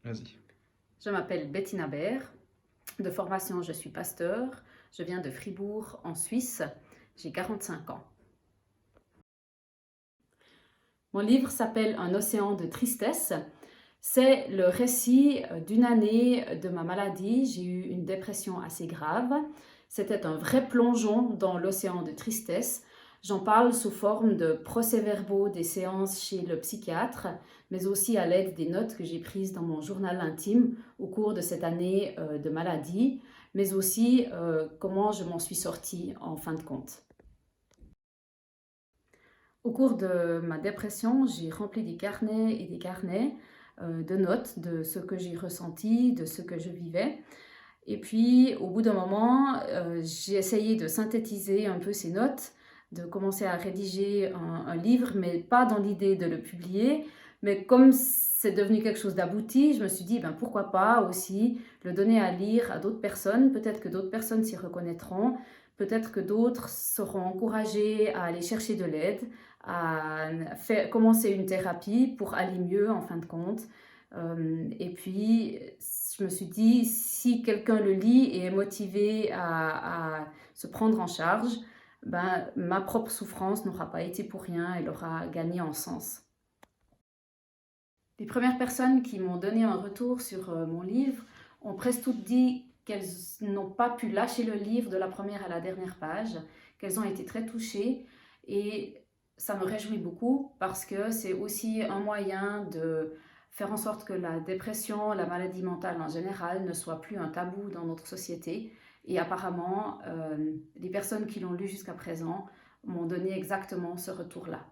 Vas-y. Je m'appelle Bettina Baer. De formation, je suis pasteur. Je viens de Fribourg, en Suisse. J'ai 45 ans. Mon livre s'appelle Un océan de tristesse. C'est le récit d'une année de ma maladie. J'ai eu une dépression assez grave. C'était un vrai plongeon dans l'océan de tristesse. J'en parle sous forme de procès-verbaux des séances chez le psychiatre, mais aussi à l'aide des notes que j'ai prises dans mon journal intime au cours de cette année de maladie, mais aussi comment je m'en suis sortie en fin de compte. Au cours de ma dépression, j'ai rempli des carnets et des carnets de notes de ce que j'ai ressenti, de ce que je vivais. Et puis, au bout d'un moment, j'ai essayé de synthétiser un peu ces notes, de commencer à rédiger un livre, mais pas dans l'idée de le publier. Mais comme c'est devenu quelque chose d'abouti, je me suis dit, ben, pourquoi pas aussi le donner à lire à d'autres personnes. Peut-être que d'autres personnes s'y reconnaîtront. Peut-être que d'autres seront encouragés à aller chercher de l'aide, à commencer une thérapie pour aller mieux en fin de compte. Et puis, je me suis dit, si quelqu'un le lit et est motivé à se prendre en charge, ben, ma propre souffrance n'aura pas été pour rien, elle aura gagné en sens. Les premières personnes qui m'ont donné un retour sur mon livre ont presque toutes dit qu'elles n'ont pas pu lâcher le livre de la première à la dernière page, qu'elles ont été très touchées et ça me réjouit beaucoup parce que c'est aussi un moyen de faire en sorte que la dépression, la maladie mentale en général ne soit plus un tabou dans notre société. Et apparemment, les personnes qui l'ont lu jusqu'à présent m'ont donné exactement ce retour-là.